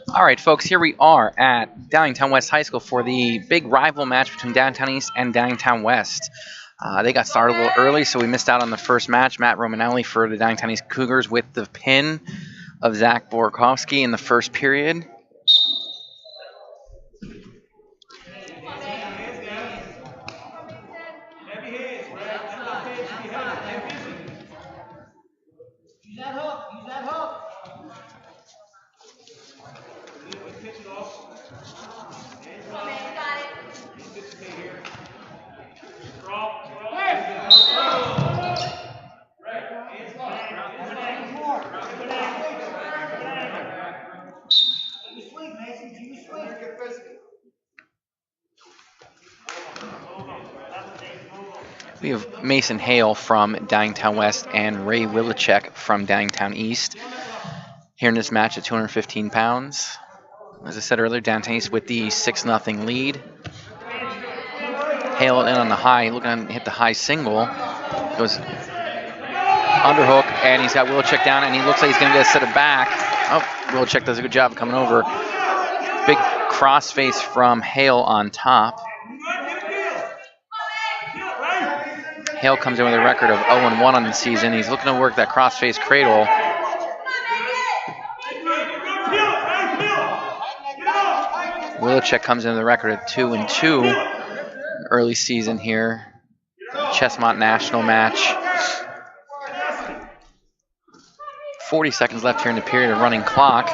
All right, folks, here we are at Downingtown West High School for the big rival match between Downtown East and Downingtown West. They got started a little early, so we missed out on the first match. Matt Romanelli for the Downingtown East Cougars with the pin of Zach Borkowski in the first period. We have Mason Hale from Downingtown West and Ray Wilicek from Downingtown East here in this match at 215 pounds. As I said earlier, Downingtown East with the 6-0 lead. Hale in on the high, looking to hit the high single. Goes underhook, and he's got Wilicek down, and he looks like he's going to get a set it back. Oh, Wilicek does a good job of coming over. Big crossface from Hale on top. Hale comes in with a record of 0-1 on the season. He's looking to work that crossface cradle. Wilicek comes in with a record of 2-2 early season here. Ches-Mont national match. 40 seconds left here in the period of running clock.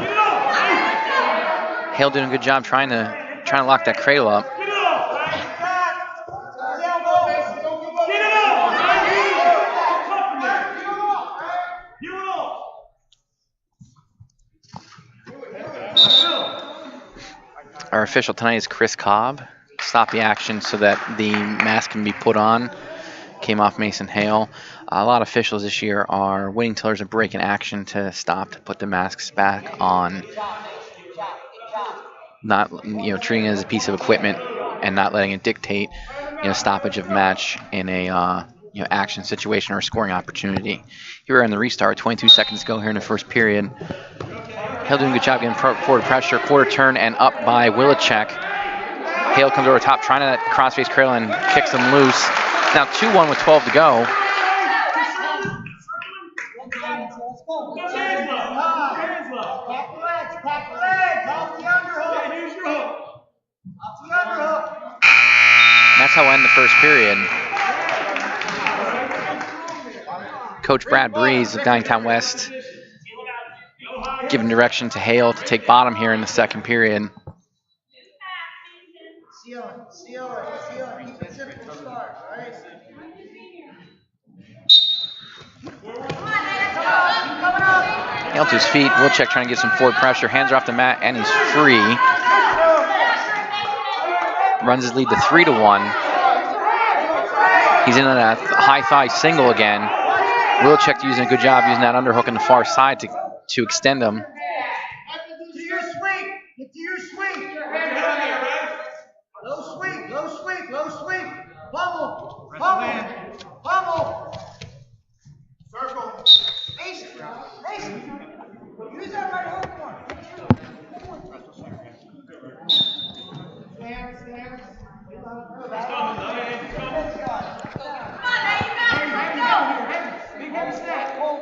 Hale doing a good job trying to lock that cradle up. Our official tonight is Chris Cobb. Stop the action so that the mask can be put on. Came off Mason Hale. A lot of officials this year are waiting till there's a break in action to stop to put the masks back on. Not treating it as a piece of equipment and not letting it dictate stoppage of match in a action situation or a scoring opportunity. Here we're in the restart. 22 seconds to go here in the first period. Hale doing a good job getting forward pressure, quarter turn, and up by Wilicek. Hale comes over top, trying to crossface cradle and kicks him loose. Now 2-1 with 12 to go. That's how we'll end the first period. Coach Brad Breeze of Downingtown West giving direction to Hale to take bottom here in the second period. Hale to his feet. Wilicek trying to get some forward pressure. Hands are off the mat, and he's free. Runs his lead to 3-1. He's in on a high thigh single again. Wilicek using a good job using that underhook on the far side to extend him. Low sweep. Bubble. Circle. Mason. Use that right hook one. Stand. Let's go. Big heavy snap. Hold.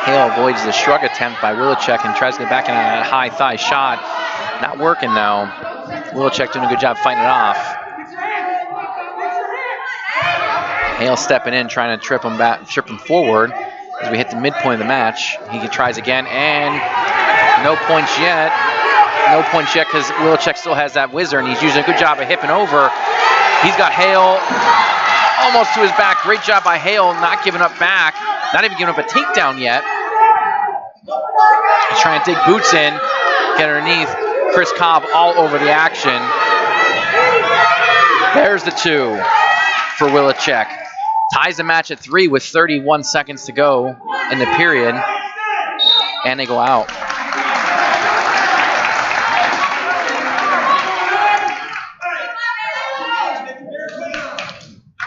Hale avoids the shrug attempt by Wilicek and tries to get back in a high thigh shot. Not working though. Wilicek doing a good job fighting it off. Hale stepping in, trying to trip him forward as we hit the midpoint of the match. He tries again, and no points yet. No points yet because Wilicek still has that whizzer, and he's using a good job of hipping over. He's got Hale almost to his back. Great job by Hale, not giving up back. Not even giving up a takedown yet. He's trying to dig boots in, get underneath. Chris Cobb all over the action. There's the 2 for Wilicek. Ties the match at 3 with 31 seconds to go in the period. And they go out.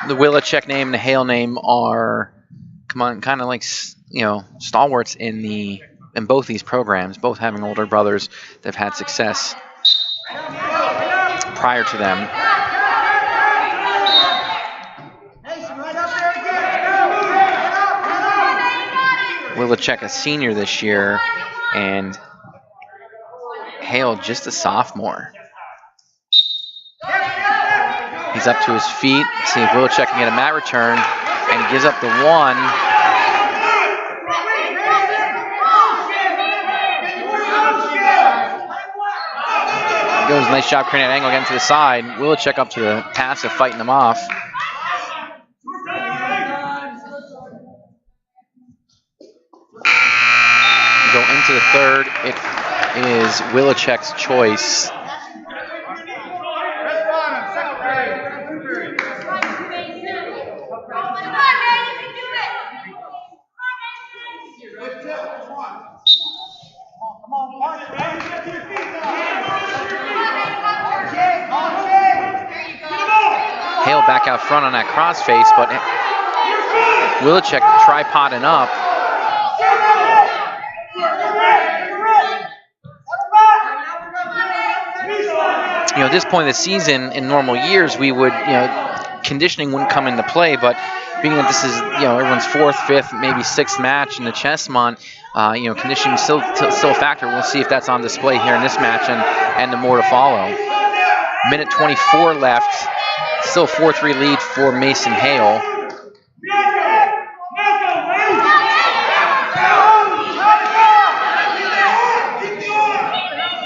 The Wilicek name and the Hale name are, kind of like, stalwarts in both these programs, both having older brothers that have had success prior to them. Wilicek a senior this year, and Hale just a sophomore. He's up to his feet. See if Wilicek can get a mat return, and he gives up the 1. Goes, nice job creating that angle again to the side. Wilicek up to the pass of fighting them off. Go into the third. It is Wilicek's choice. Hale back out front on that crossface, but Wilicek tripoding up. At this point of the season, in normal years, we would, conditioning wouldn't come into play, but being that this is, everyone's 4th, 5th, maybe 6th match in the Ches-Mont, conditioning is still a factor. We'll see if that's on display here in this match and the more to follow. Minute 24 left. Still 4-3 lead for Mason Hale.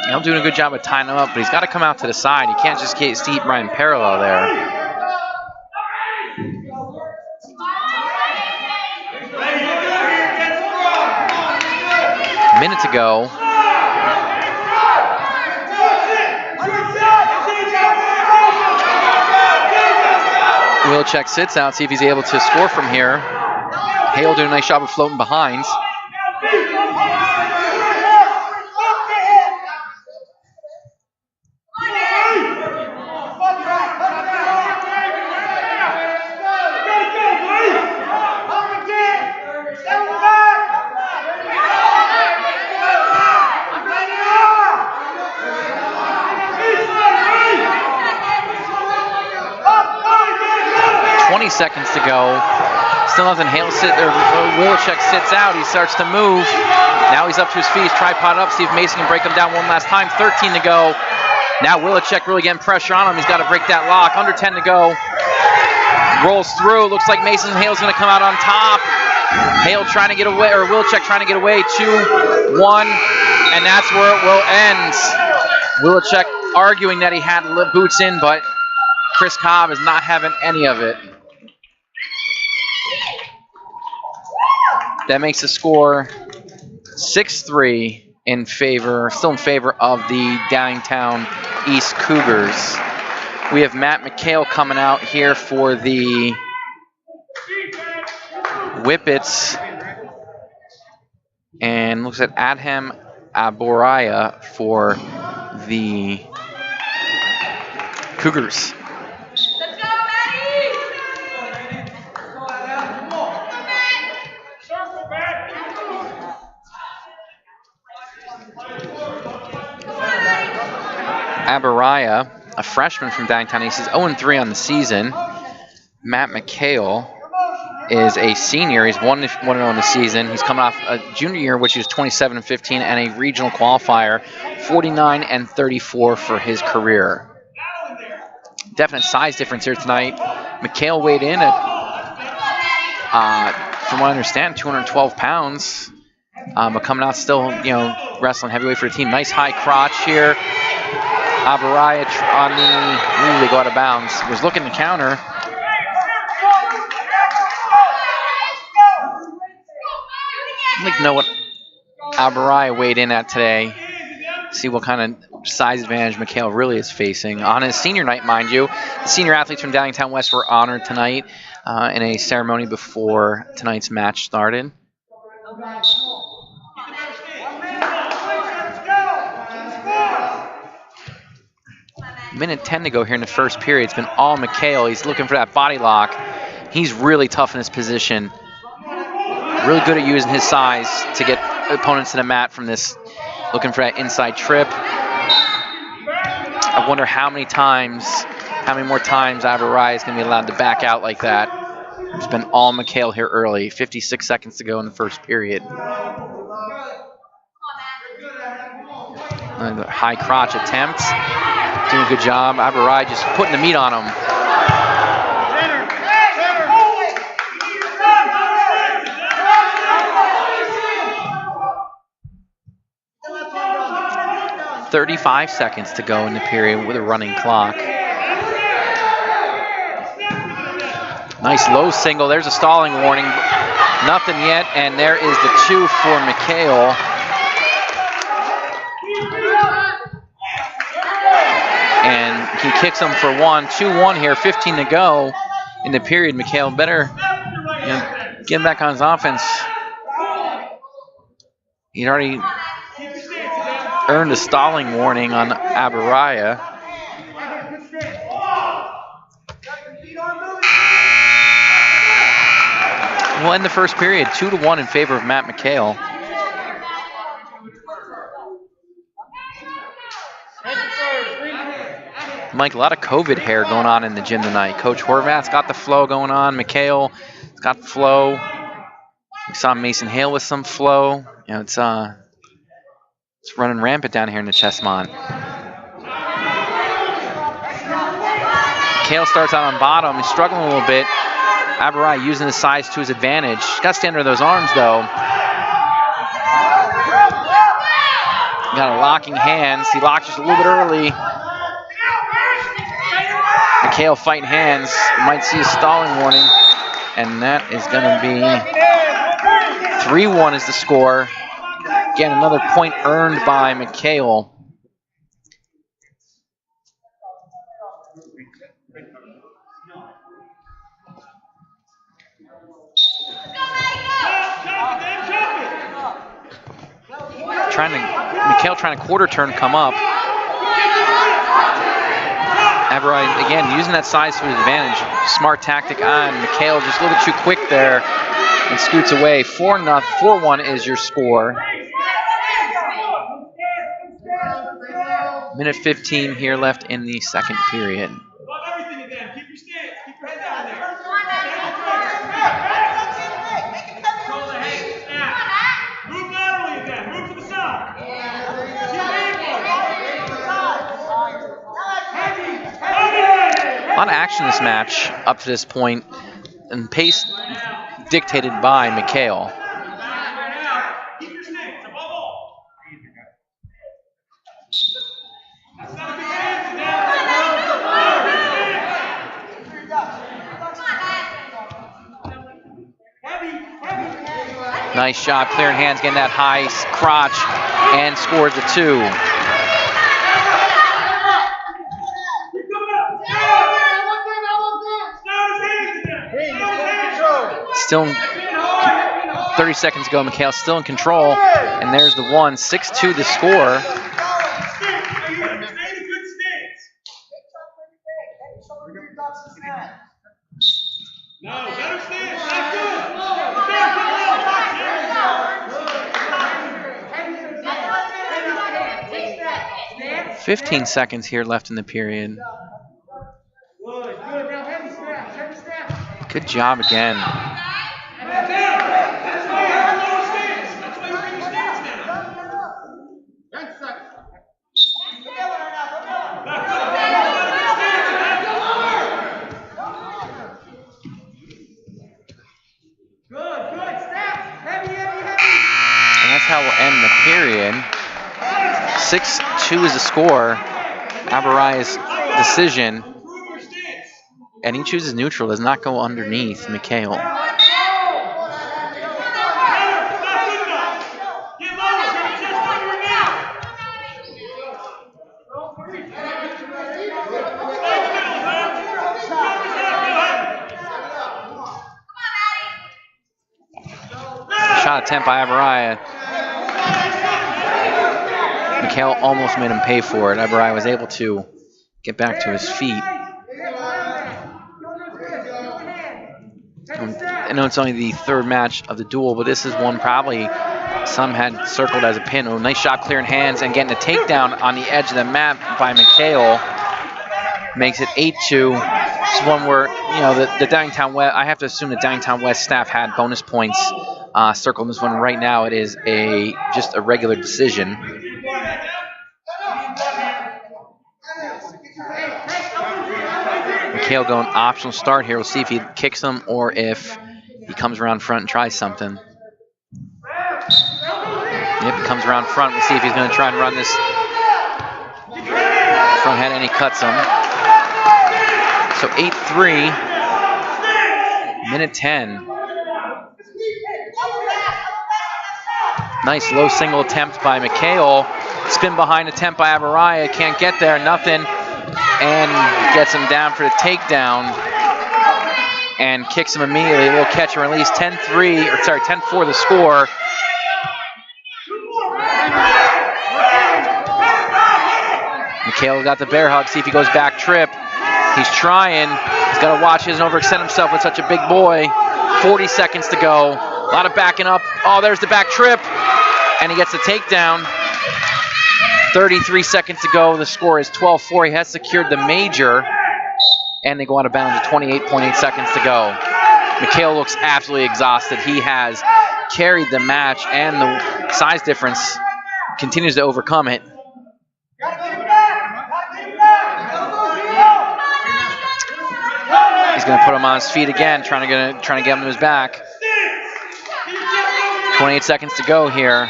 Hale doing a good job of tying him up, but he's got to come out to the side. He can't just keep running parallel there. Minute to go. Wilicek sits out, see if he's able to score from here. Hale doing a nice job of floating behind. Seconds to go. Still nothing. Hale Wilicek sits out. He starts to move. Now he's up to his feet. He's tripod up. See if Mason can break him down one last time. 13 to go. Now Wilicek really getting pressure on him. He's got to break that lock. Under 10 to go. Rolls through. Looks like Mason Hale's going to come out on top. Hale trying to get away, or Wilicek trying to get away. 2-1, and that's where it will end. Wilicek arguing that he had boots in, but Chris Cobb is not having any of it. That makes the score 6-3 still in favor of the Downingtown East Cougars. We have Matt McHale coming out here for the Whippets, and looks at Adham Abaria for the Cougars. Abaria, a freshman from Downingtown East, is 0-3 on the season. Matt McHale is a senior. He's 1-0 in the season. He's coming off a junior year, which is 27-15, and a regional qualifier, 49-34 for his career. Definite size difference here tonight. McHale weighed in at, from what I understand, 212 pounds. But coming out still, wrestling heavyweight for the team. Nice high crotch here. Abaria on the, they go out of bounds. Was looking to counter. I don't know what Abaria weighed in at today. See what kind of size advantage McHale really is facing. On his senior night, mind you, the senior athletes from Downingtown West were honored tonight in a ceremony before tonight's match started. Minute 10 to go here in the first period. It's been all McHale. He's looking for that body lock. He's really tough in his position. Really good at using his size to get opponents to the mat from this, looking for that inside trip. I wonder how many more times Abaria is going to be allowed to back out like that. It's been all McHale here early. 56 seconds to go in the first period. High crotch attempt. Doing a good job. Abaria just putting the meat on him. .35 seconds to go in the period with a running clock. Nice low single. There's a stalling warning. Nothing yet, and there is the 2 for McHale. And he kicks him for 1. 2-1 here, 15 to go in the period. McHale better get him back on his offense. He'd already earned a stalling warning on Abaria. We'll end the first period 2-1 in favor of Matt McHale. Mike, a lot of COVID hair going on in the gym tonight. Coach Horvath's got the flow going on. McHale's got the flow. We saw Mason Hale with some flow. You know, it's running rampant down here in the Ches-Mont. McHale starts out on bottom. He's struggling a little bit. Abaria using his size to his advantage. He's got to stay under those arms, though. Got a locking hands. He locks just a little bit early. McHale fighting hands. You might see a stalling warning. And that is going to be 3-1 is the score. Again, another point earned by McHale. McHale trying to quarter turn come up. Abaria, again, using that size to his advantage. Smart tactic on. McHale just a little bit too quick there and scoots away. 4-1 is your score. Minute 15 here left in the second period. A lot of action in this match up to this point, and pace dictated by McHale. Nice job, clearing hands, getting that high crotch, and scores the 2. Still 30 seconds to go. McHale still in control, and there's the 1. 6-2 the score. No, better stance. That's good. 15 seconds here left in the period. Good job again. And that's how we'll end the period. 6-2 is the score. Abaria's decision. And he chooses neutral, does not go underneath McHale. shot attempt by Abaria. McHale almost made him pay for it. Abaria was able to get back to his feet. I know it's only the third match of the duel, but this is one probably some had circled as a pin. Oh, nice shot clearing hands and getting a takedown on the edge of the map by McHale. Makes it 8-2. This is one where, you know, the Downingtown West, I have to assume the Downingtown West staff had bonus points circled in this one. Right now it is just a regular decision. McHale going optional start here. We'll see if he kicks him or if he comes around front and tries something. Yep, he comes around front. We'll see if he's going to try and run this front head, and he cuts him. So 8-3, minute 10. Nice low single attempt by McHale. Spin behind attempt by Abaria. Can't get there, nothing. And gets him down for the takedown. And kicks him immediately. A little catch and release. 10-4 the score. McHale got the bear hug. See if he goes back trip. He's trying. He's got to watch. He doesn't overextend himself with such a big boy. 40 seconds to go. A lot of backing up. Oh, there's the back trip. And he gets the takedown. 33 seconds to go. The score is 12-4. He has secured the major. And they go out of bounds with 28.8 seconds to go. McHale looks absolutely exhausted. He has carried the match, and the size difference continues to overcome it. He's going to put him on his feet again, trying to get him to his back. 28 seconds to go here.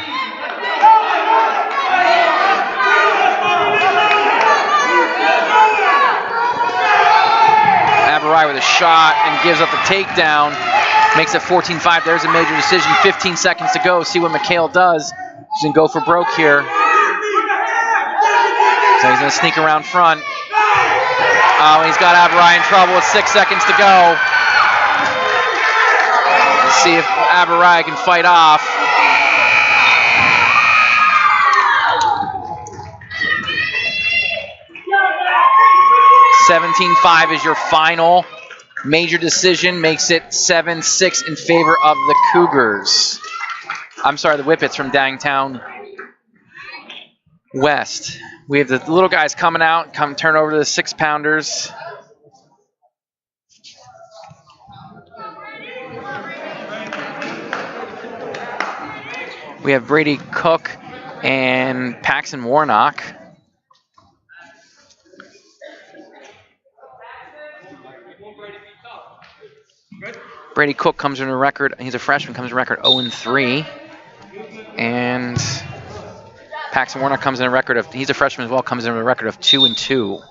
Abaria with a shot and gives up the takedown. Makes it 14-5. There's a major decision. 15 seconds to go. See what McHale does. He's going to go for broke here. So he's going to sneak around front. Oh, he's got Abaria in trouble with 6 seconds to go. Let's see if Abaria can fight off. $17-5 is your final. Major decision makes it 7-6 in favor of the Cougars. I'm sorry, the Whippets from Downingtown West. We have the little guys coming out, turn over to the 6-pounders. We have Brady Cook and Paxton Warnock. Brady Cook comes in a record, he's a freshman, comes in a record 0-3. And Paxton Warnock comes in a record of, he's a freshman as well, comes in a record of 2-2.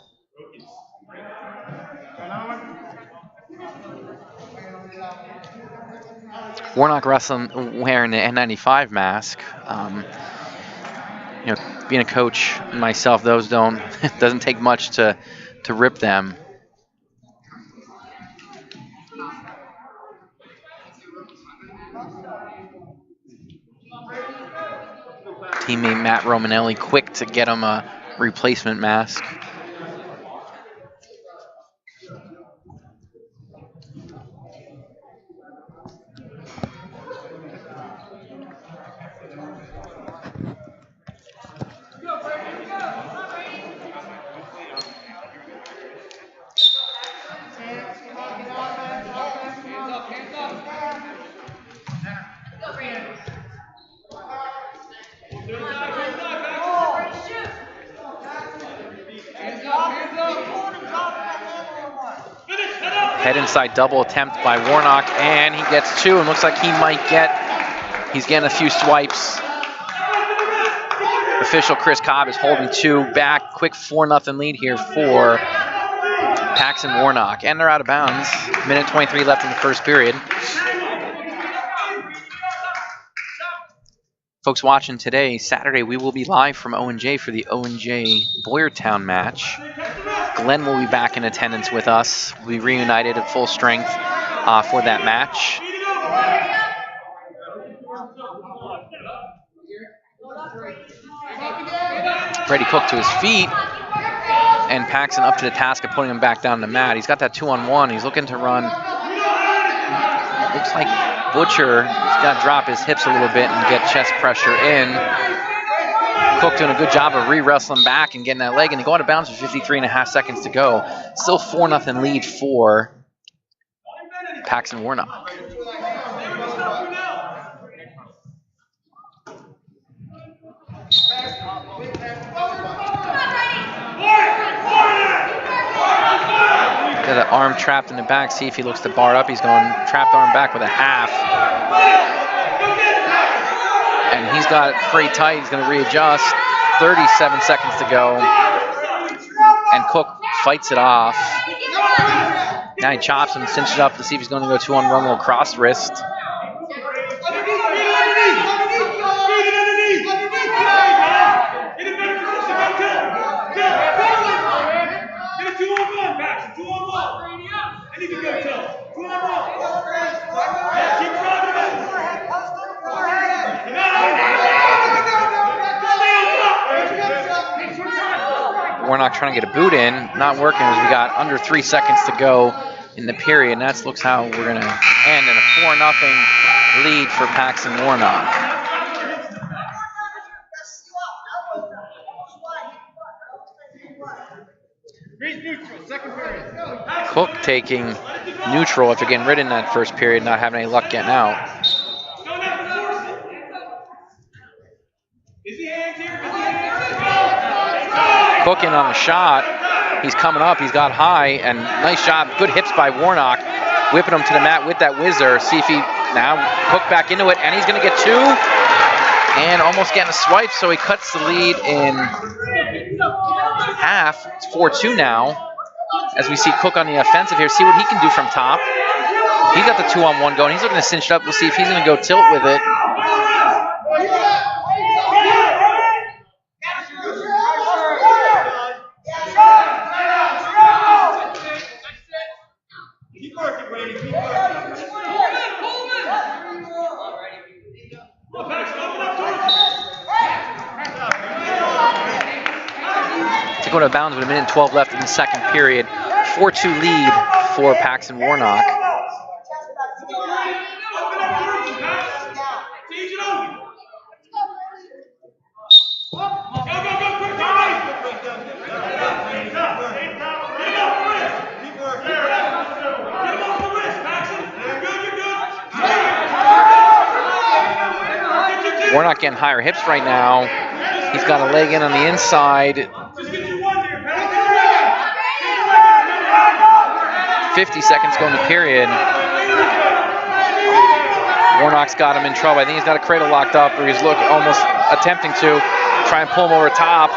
Warnock wrestling wearing the N95 mask. You know, being a coach myself, those doesn't take much to rip them. Teammate Matt Romanelli quick to get him a replacement mask. Head inside double attempt by Warnock, and he gets 2, and looks like he's getting a few swipes. Official Chris Cobb is holding 2 back. Quick 4-0 lead here for Paxton Warnock, and they're out of bounds. Minute 23 left in the first period. Folks watching today, Saturday, we will be live from O&J for the O&J Boyertown match. Glenn will be back in attendance with us. We'll be reunited at full strength for that match. Brady Cook to his feet, and Paxson up to the task of putting him back down the mat. He's got that 2-on-1. He's looking to run. Looks like Butcher has got to drop his hips a little bit and get chest pressure in. Cook doing a good job of re-wrestling back and getting that leg, and they go out of bounds with 53.5 seconds to go. Still 4-0 lead for Paxson Warnock. Got an arm trapped in the back. See if he looks to bar up. He's going trapped arm back with a half. And he's got it pretty tight. He's going to readjust. 37 seconds to go. And Cook fights it off. Now he chops him, cinches it up to see if he's going to go 2-on-1, little cross wrist. Warnock trying to get a boot in, not working as we got under 3 seconds to go in the period, and that looks how we're going to end in a 4-0 lead for Paxson Warnock. Cook taking neutral after getting rid in that first period, not having any luck getting out. Cook in on a shot. He's coming up. He's got high, and nice job. Good hips by Warnock. Whipping him to the mat with that whizzer. See if he now Cook back into it, and he's going to get 2. And almost getting a swipe, so he cuts the lead in half. It's 4-2 now. As we see Cook on the offensive here, see what he can do from top. He's got the 2-on-1 going. He's looking to cinch it up. We'll see if he's going to go tilt with it. To go to bounds with 1:12 left in the second period. 4-2 lead for Paxson Warnock. Warnock getting higher hips right now. He's got a leg in on the inside. 50 seconds going to period. Warnock's got him in trouble. I think he's got a cradle locked up, or he's almost attempting to try and pull him over top.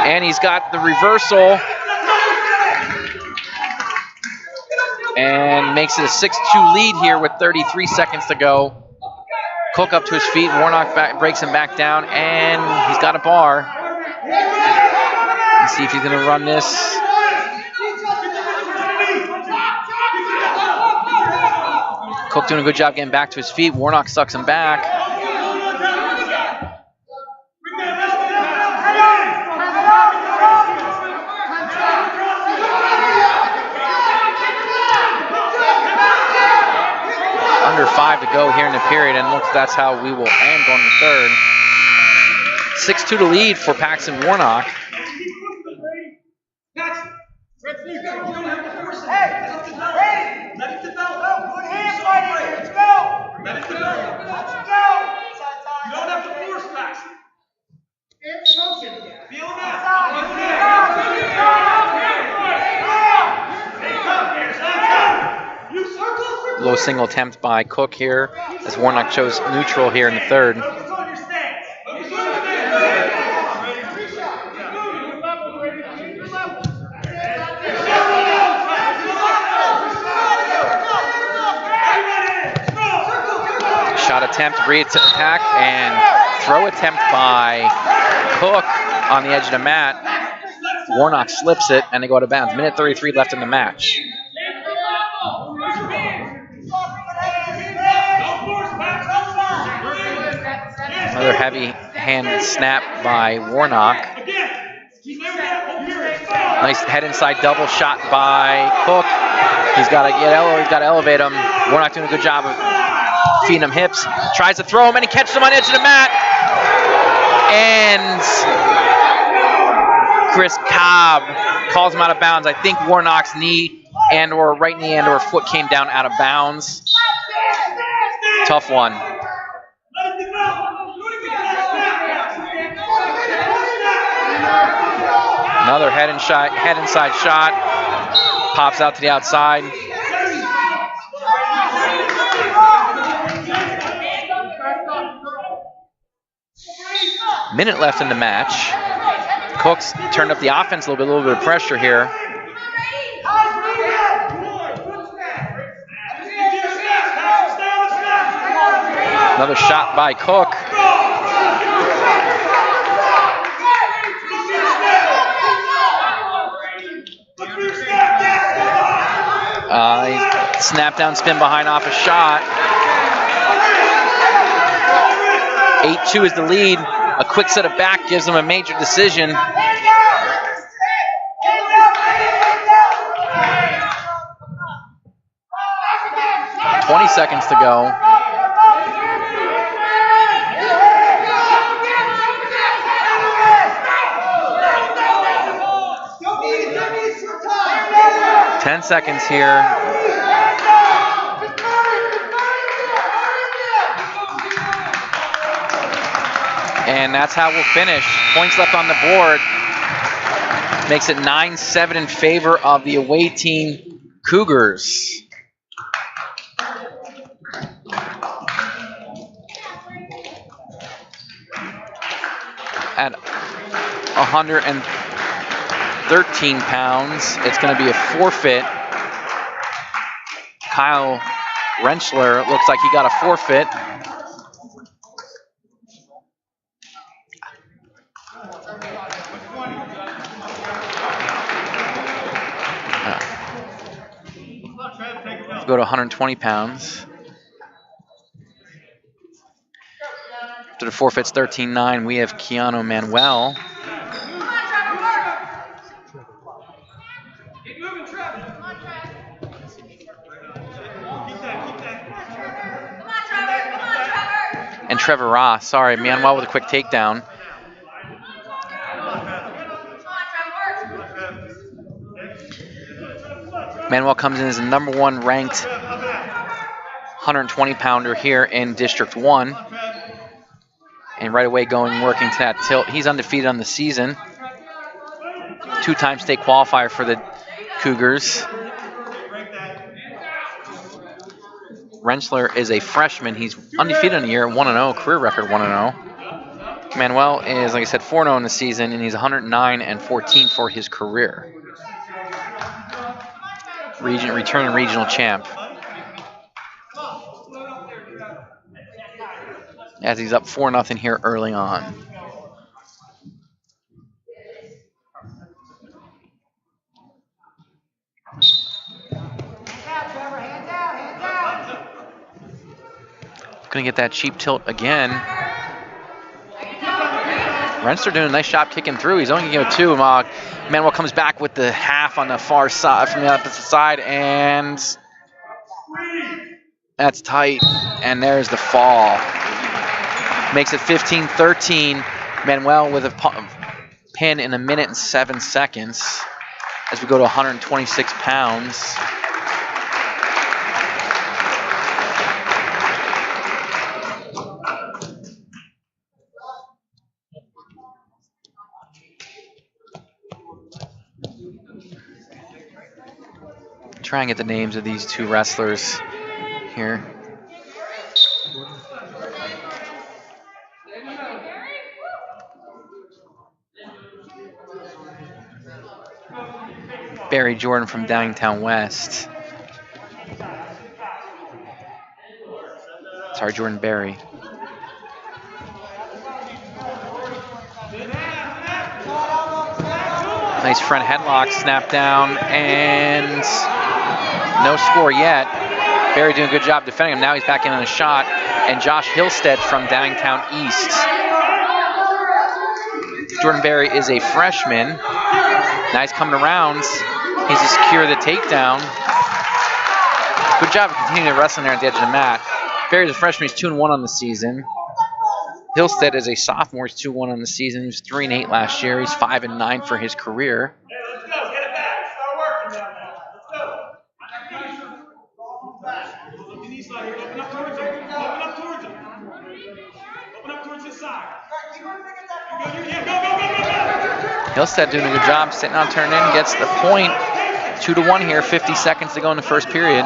And he's got the reversal. And makes it a 6-2 lead here with 33 seconds to go. Cook up to his feet, and Warnock breaks him back down, and he's got a bar. Let's see if he's going to run this. Cook doing a good job getting back to his feet. Warnock sucks him back. Under 5 to go here in the period, and looks that's how we will end on the third. 6-2 to lead for Paxson Warnock. Low single attempt by Cook here, as Warnock chose neutral here in the third. Shot attempt, re-attack, and throw attempt by Cook on the edge of the mat. Warnock slips it, and they go out of bounds. 1:33 left in the match. Another heavy left-handed snap by Warnock. Nice head inside double shot by Cook. He's got to elevate him. Warnock doing a good job of feeding him hips. Tries to throw him, and he catches him on the edge of the mat. And Chris Cobb calls him out of bounds. I think Warnock's knee and/or right knee and/or foot came down out of bounds. Tough one. Another head inside shot. Pops out to the outside. Minute left in the match. Cook's turned up the offense a little bit of pressure here. Another shot by Cook. Snap down spin behind off a shot. 8-2 is the lead. A quick set of back gives them a major decision. 20 seconds to go. Ten seconds here. And that's how we'll finish. Points left on the board. Makes it 9-7 in favor of the away team Cougars. At 113 pounds, it's going to be a forfeit. Kyle Wrenchler looks like he got a forfeit. Go to 120 pounds. To the forfeits 13-9, we have Keanu Manuel. And Trevor Ross, sorry, Manuel with a quick takedown. Manuel comes in as the #1 ranked 120-pounder here in District 1. And right away working to that tilt. He's undefeated on the season. 2-time state qualifier for the Cougars. Wrenchler is a freshman. He's undefeated in the year, 1-0, career record 1-0. Manuel is, like I said, 4-0 in the season, and he's 109-14 for his career. Returning regional champ. As he's up 4-0 here early on. Gonna get that cheap tilt again. Wrenchler doing a nice job kicking through. He's only going to go 2. Manuel comes back with the half on the far side, from the opposite side, and that's tight. And there's the fall. Makes it 15-13. Manuel with a pin in 1 minute and 7 seconds as we go to 126 pounds. Try and get the names of these two wrestlers here. Barry Jordan from Downingtown West. Sorry, Jordan Barry. Nice front headlock, snap down, and no score yet. Barry doing a good job defending him. Now he's back in on a shot. And Josh Hillstead from Downingtown East Jordan Berry is a freshman. Now he's coming around. He's to secure the takedown. Good job of continuing to wrestle there at the edge of the mat. Berry's a freshman. He's 2-1 on the season. Hillstead is a sophomore. He's 2-1 on the season. He was 3-8 last year. He's 5-9 for his career. Let's go. Get it back. Start working down there. Let's go. Open the knee side here. Open up towards him. Open up towards him. Open up towards his side. Go. Hillstead doing a good job, sitting on turn in, gets the point. 2-1 here, 50 seconds to go in the first period.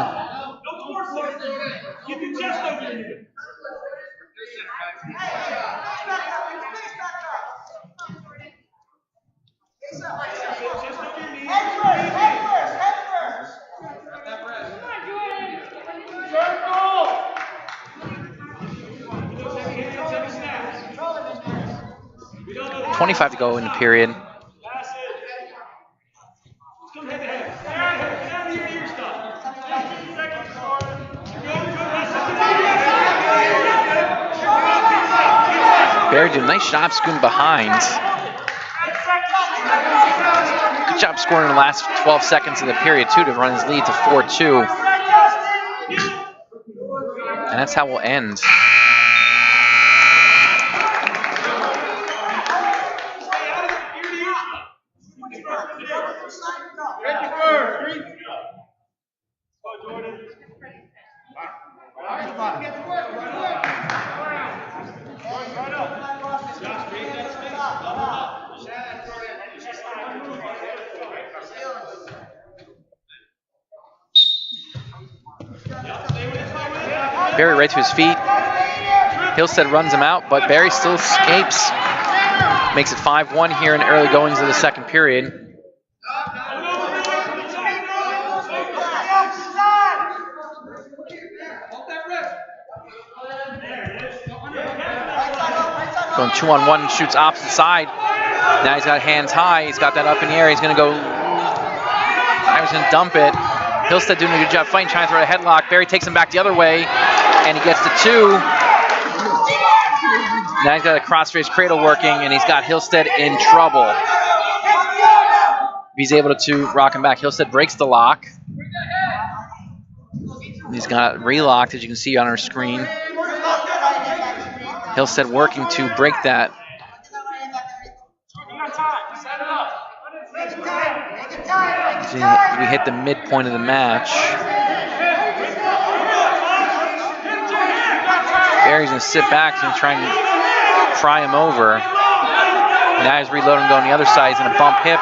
Keep your chest open. Circle. 25 to go in the period. Berry did a nice job scooting behind. Good job scoring in the last 12 seconds of the period, too, to run his lead to 4-2. And that's how we'll end. Berry right to his feet. Hillstead runs him out, but Berry still escapes. Makes it 5-1 here in the early goings of the second period. Going 2-on-1, shoots opposite side. Now he's got hands high. He's got that up in the air. He's going to go. He's going to dump it. Hillstead doing a good job fighting, trying to throw a headlock. Berry takes him back the other way, and he gets to 2. Now he's got a cross-face cradle working, and he's got Hillstead in trouble. He's able to rock him back. Hillstead breaks the lock. He's got it relocked, as you can see on our screen. Hillstead working to break that. We hit the midpoint of the match. Berry's going to sit back and try and pry him over. Now he's reloading, going the other side. He's going to bump hip,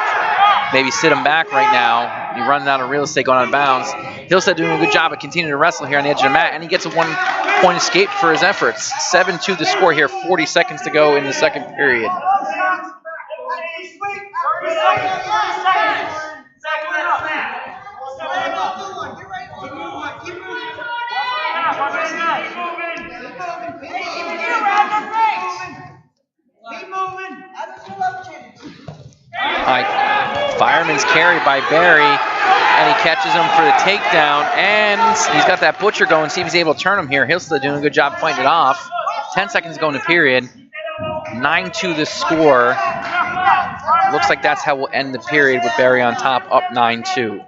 maybe sit him back right now. He runs out of real estate, going out of bounds. Hillstead doing a good job of continuing to wrestle here on the edge of the mat, and he gets a 1-point escape for his efforts. 7-2 the score here, 40 seconds to go in the second period. Fireman's carry by Berry, and he catches him for the takedown, and he's got that butcher going. See if he's able to turn him here. Hillstead doing a good job fighting it off. 10 seconds to go in the period. 9-2 the score. Looks like that's how we'll end the period with Berry on top, up 9-2.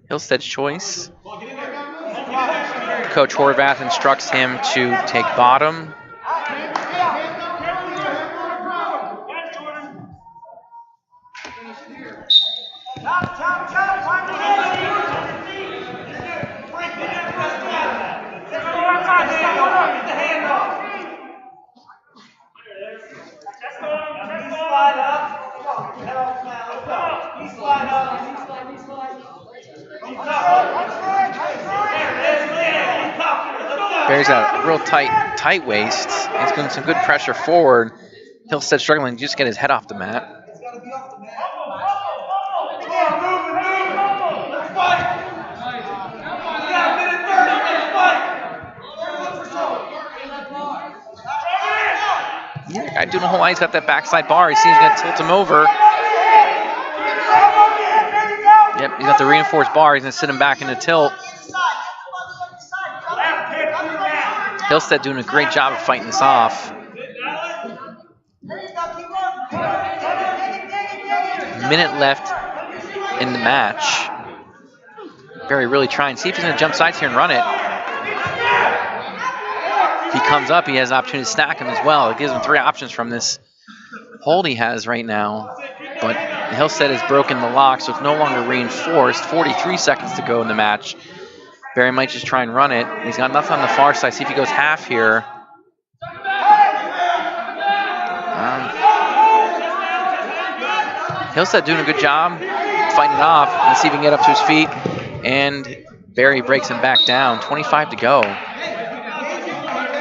Hillstead's choice. Coach Horvath instructs him to take bottom. Berry's got a real tight waist. He's getting some good pressure forward. Hillstead struggling to just get his head off the mat. Yeah, guy doing a whole lot. He's got that backside bar. He sees he's going to tilt him over. Yep, he's got the reinforced bar. He's going to sit him back in the tilt. Hillstead doing a great job of fighting this off. Minute left in the match. Barry really trying. See if he's going to jump sides here and run it. If he comes up, he has an opportunity to stack him as well. It gives him 3 options from this hold he has right now. But Hillstead has broken the lock, so it's no longer reinforced. 43 seconds to go in the match. Barry might just try and run it. He's got nothing on the far side. See if he goes half here. Hillstead doing a good job fighting it off. Let's see if he can get up to his feet. And Barry breaks him back down. 25 to go.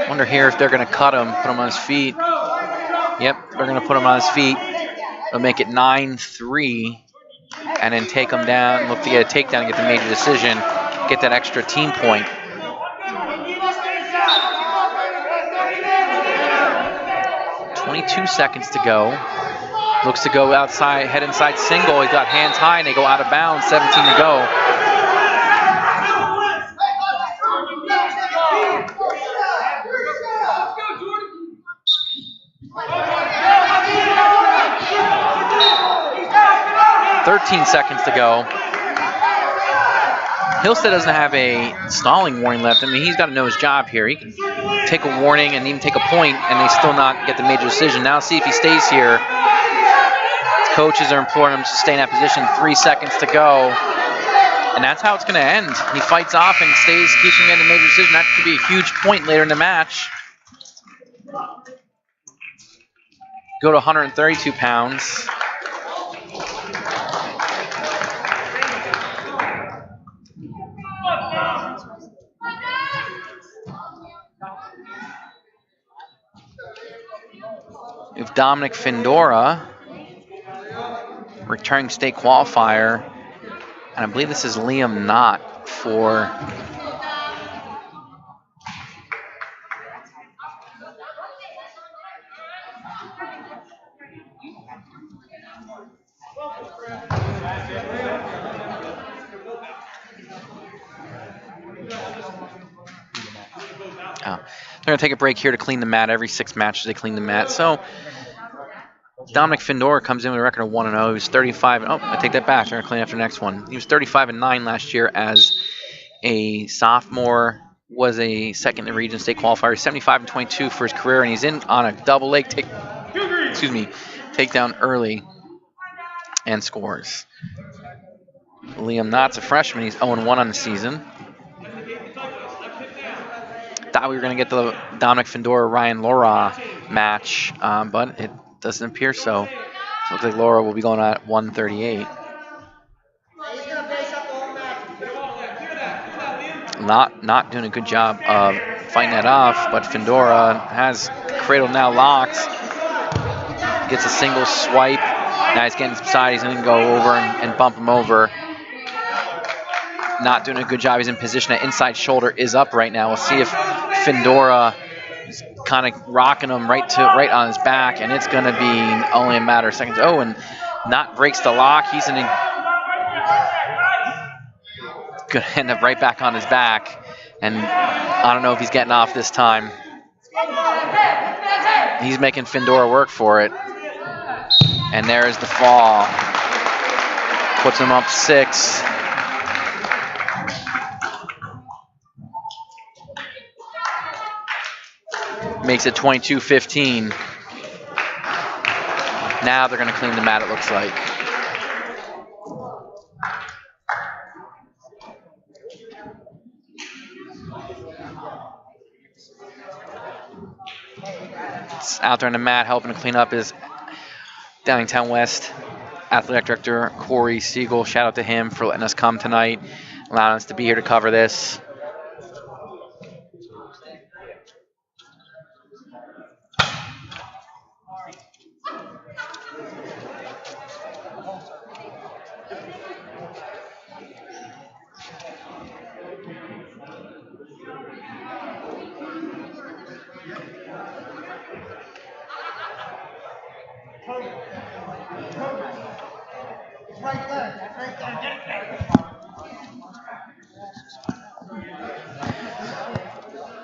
Wonder here if they're going to cut him, put him on his feet. Yep, they're going to put him on his feet. They'll make it 9-3. And then take him down, look to get a takedown and get the major decision. Get that extra team point. 22 seconds to go. Looks to go outside, head inside single. He's got hands high and they go out of bounds. 17 to go. .13 seconds to go. Hillstead doesn't have a stalling warning left. I mean, he's got to know his job here. He can take a warning and even take a point, and they still not get the major decision. Now see if he stays here. His coaches are imploring him to stay in that position. 3 seconds to go. And that's how it's going to end. He fights off and stays, keeps from getting the major decision. That could be a huge point later in the match. Go to 132 pounds. We have Dominic Fendora, returning state qualifier, and I believe this is Liam Knott for they're going to take a break here to clean the mat. Every 6 matches they clean the mat. So Dominic Fendora comes in with a record of 1-0. He was 35. Oh, I take that back. They're going to clean after the next one. He was 35-9 last year as a sophomore. Was a second in the region state qualifier. 75-22 for his career, and he's in on a double leg takedown early and scores. Liam Knott's a freshman. He's 0-1 on the season. Thought we were going to get the Dominic Fendora Ryan Lorock match, but it doesn't appear so. Looks like Laura will be going at 138. Not doing a good job of fighting that off, but Fendora has the cradle now locked. Gets a single swipe. Now he's getting inside. He's going to go over and bump him over. Not doing a good job. He's in position. That inside shoulder is up right now. We'll see if Fendora is kind of rocking him right on his back, and it's going to be only a matter of seconds. Oh, and Knott breaks the lock. He's going to end up right back on his back, and I don't know if he's getting off this time. He's making Fendora work for it, and there's the fall. Puts him up 6. Makes it 22-15. Now they're going to clean the mat, it looks like. Out there on the mat helping to clean up is Downingtown West Athletic Director Corey Siegel. Shout out to him for letting us come tonight, allowing us to be here to cover this.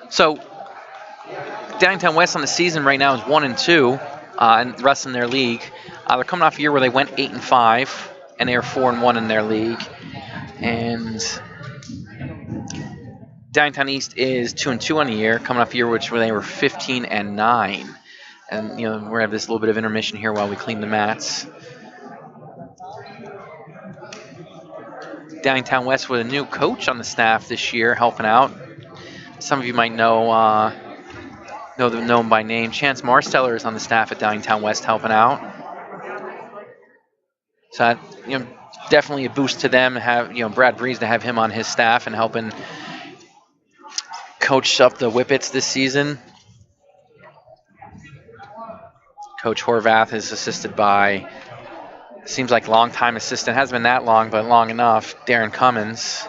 So Downingtown West on the season right now is 1-2, and the rest in their league. They're coming off a year where they went 8-5, and they are 4-1 in their league. And Downingtown East is 2-2 on the year, coming off a year where they were 15-9. And we're gonna have this little bit of intermission here while we clean the mats. Downingtown West with a new coach on the staff this year, helping out. Some of you might know him by name. Chance Marsteller is on the staff at Downingtown West, helping out. So that, definitely a boost to them. Have Brad Breeze to have him on his staff and helping coach up the Whippets this season. Coach Horvath is assisted by, seems like long-time assistant, hasn't been that long, but long enough, Darren Cummins.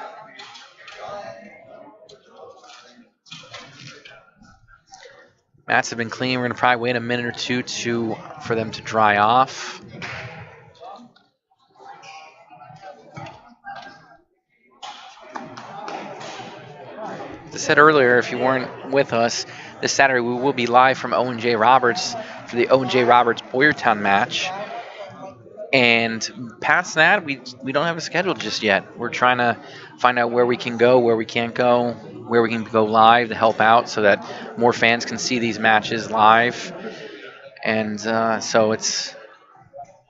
Mats have been clean. We're going to probably wait a minute or two for them to dry off. As I said earlier, if you weren't with us, this Saturday we will be live from Owen J. Roberts for the Owen J. Roberts Boyertown match. And past that, we don't have a schedule just yet. We're trying to find out where we can go, where we can't go, where we can go live to help out so that more fans can see these matches live. And so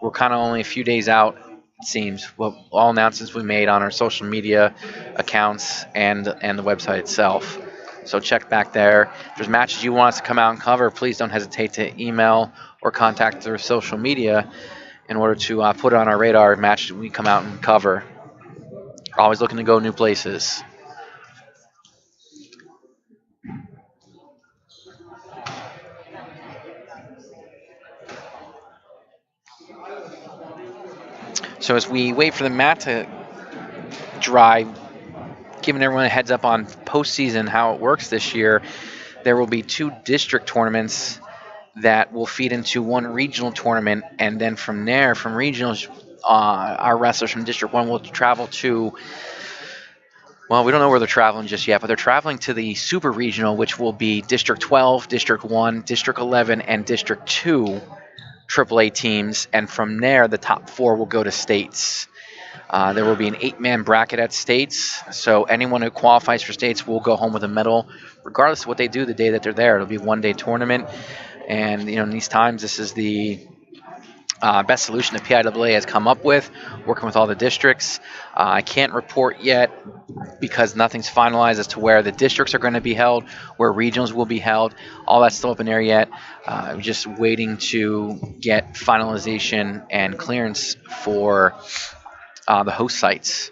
we're kind of only a few days out, it seems. Well, all announcements we made on our social media accounts and the website itself. So check back there. If there's matches you want us to come out and cover, please don't hesitate to email or contact through social media in order to put it on our radar matches we come out and cover. Always looking to go new places. So as we wait for the mat to dry, giving everyone a heads up on postseason how it works this year, there will be 2 district tournaments that will feed into 1 regional tournament, and then from there, from regionals, our wrestlers from District 1 will travel to, well, we don't know where they're traveling just yet, but they're traveling to the Super Regional, which will be District 12, District 1, District 11, and District 2 AAA teams, and from there, the top 4 will go to states. There will be an 8-man bracket at states, so anyone who qualifies for states will go home with a medal, regardless of what they do the day that they're there. It'll be a 1-day tournament. And, in these times, this is the best solution that PIAA has come up with, working with all the districts. I can't report yet because nothing's finalized as to where the districts are going to be held, where regionals will be held. All that's still up in there yet. I'm just waiting to get finalization and clearance for the host sites.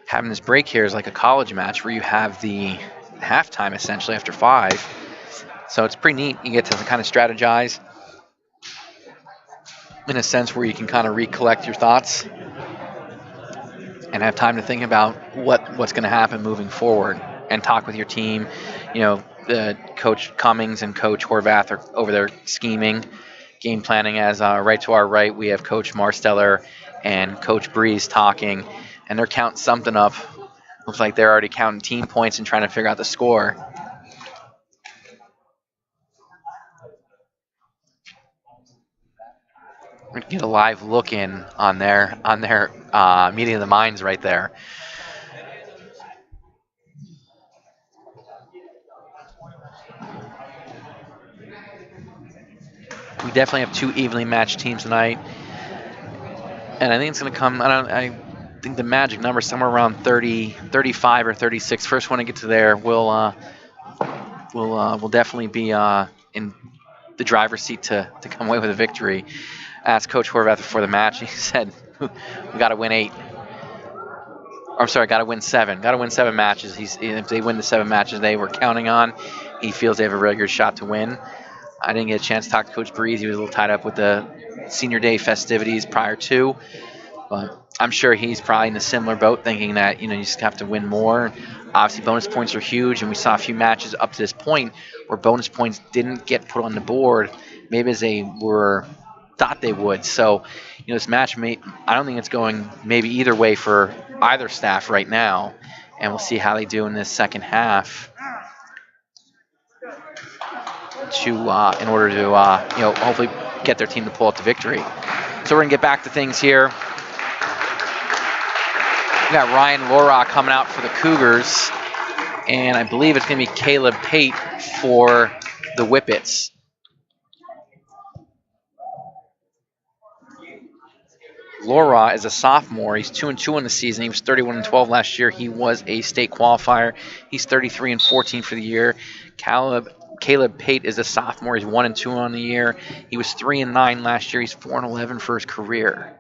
Having this break here is like a college match where you have the halftime essentially after 5. So it's pretty neat. You get to kind of strategize in a sense where you can kind of recollect your thoughts and have time to think about what's going to happen moving forward and talk with your team. The Coach Cummings and Coach Horvath are over there scheming, game planning. As right to our right, we have Coach Marsteller and Coach Breeze talking. And they're counting something up. Looks like they're already counting team points and trying to figure out the score. We're gonna get a live look in on their meeting of the minds right there. We definitely have 2 evenly matched teams tonight, and I think it's gonna come. I think the magic number is somewhere around 30, 35 or 36. First one to get to there will definitely be in the driver's seat to come away with a victory. Asked Coach Horvath before the match. He said, "We got to win 8. I'm sorry, got to win 7. Got to win 7 matches. If they win the 7 matches they were counting on, he feels they have a really good shot to win." I didn't get a chance to talk to Coach Breeze. He was a little tied up with the senior day festivities prior to. But I'm sure he's probably in a similar boat, thinking that you just have to win more. Obviously, bonus points are huge, and we saw a few matches up to this point where bonus points didn't get put on the board, maybe as they thought they would. So, this match, I don't think it's going maybe either way for either staff right now. And we'll see how they do in this second half in order to hopefully get their team to pull out the victory. So we're gonna get back to things here. We got Ryan Lorock coming out for the Cougars, and I believe it's gonna be Caleb Pate for the Whippets. Laura is a sophomore. He's 2-2 in the season. He was 31-12 last year. He was a state qualifier. He's 33-14 for the year. Caleb Pate is a sophomore. He's 1-2 on the year. He was 3-9 last year. He's 4-11 for his career.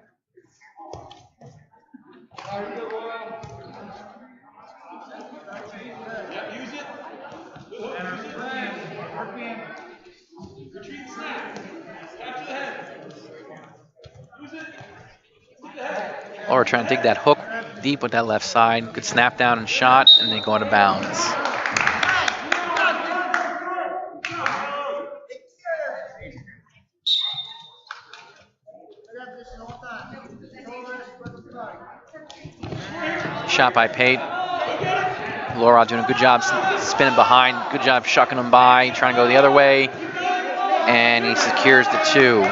Laura trying to dig that hook deep with that left side. Good snap down and shot, and they go out of bounds. Shot by Pate. Laura doing a good job spinning behind. Good job shucking him by, trying to go the other way. And he secures the 2.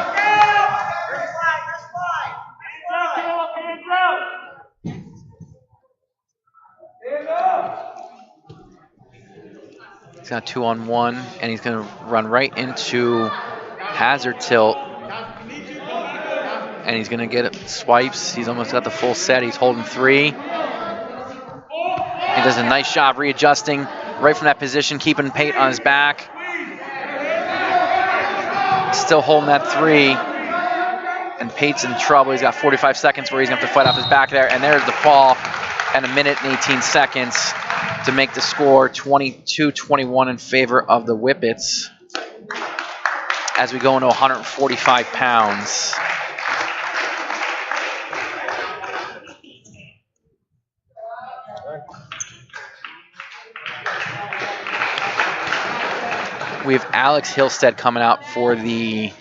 He's got 2-on-1, and he's going to run right into hazard tilt. And he's going to get swipes. He's almost got the full set. He's holding 3. He does a nice job readjusting right from that position, keeping Pate on his back. Still holding that 3. And Pate's in trouble. He's got 45 seconds where he's going to have to fight off his back there. And there's the fall at 1:18 to make the score 22-21 in favor of the Whippets as we go into 145 pounds. We have Alex Hillstead coming out for the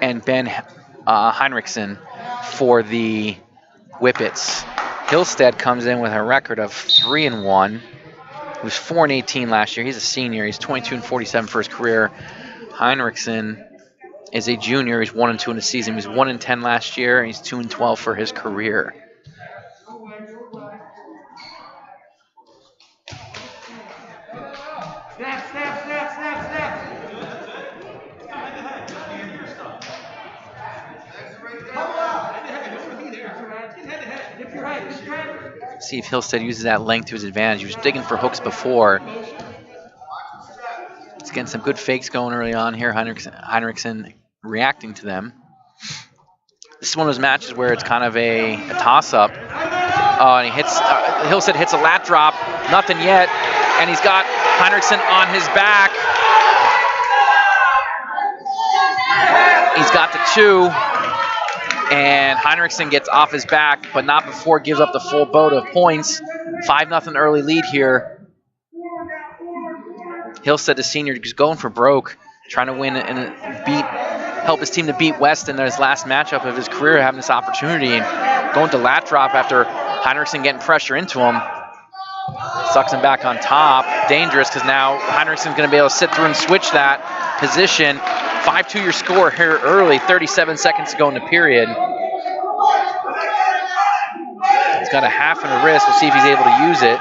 and Ben Heinrichson for the Whippets. Hillstead comes in with a record of 3-1. He was 4-18 last year. He's a senior. He's 22-47 for his career. Heinrichson is a junior. He's 1-2 in the season. He was 1-10 last year, and he's 2-12 for his career. See if Hillstead uses that length to his advantage. He was digging for hooks before. He's getting some good fakes going early on here. Heinrichson reacting to them. This is one of those matches where it's kind of a toss-up. And he hits. Hillstead hits a lat drop. Nothing yet. And he's got Heinrichson on his back. He's got the 2. And Heinrichson gets off his back, but not before it gives up the full boat of points. 5-0 early lead here. Hillstead, the senior, is going for broke, trying to win and help his team to beat West in his last matchup of his career, having this opportunity and going to lat drop after Heinrichson getting pressure into him. Sucks him back on top. Dangerous because now Heinrichson's going to be able to sit through and switch that position. 5-2 your score here early, 37 seconds to go in the period. He's got a half and a wrist. We'll see if he's able to use it.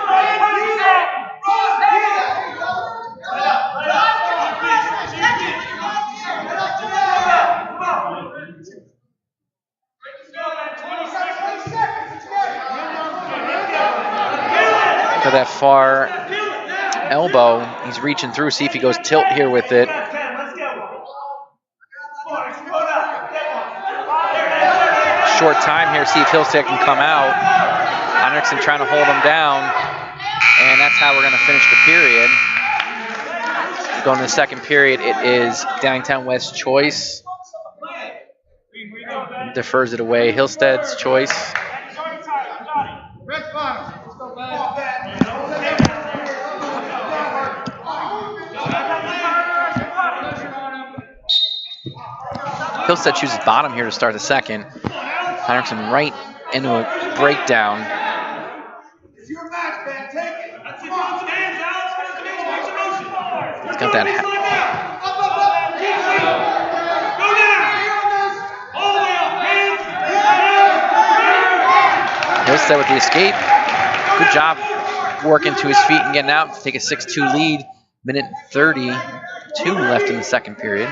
To that far elbow, he's reaching through, see if he goes tilt here with it. Short time here, see if Hillstead can come out. Heinrichson trying to hold him down, and that's how we're going to finish the period. Going to the second period, it is Downingtown West choice. Defers it away, Hillstead's choice. Hillstead chooses bottom here to start the second. Heinrichson right into a breakdown. It's your match, man. Take it. That's it. Throw some hands, Alex. Throw some hands. Make some motion. He's got that. Go down. All the way up. Hands. Hillstead with the escape. Good job working to his feet and getting out to take a 6-2 lead. Minute 32 left in the second period.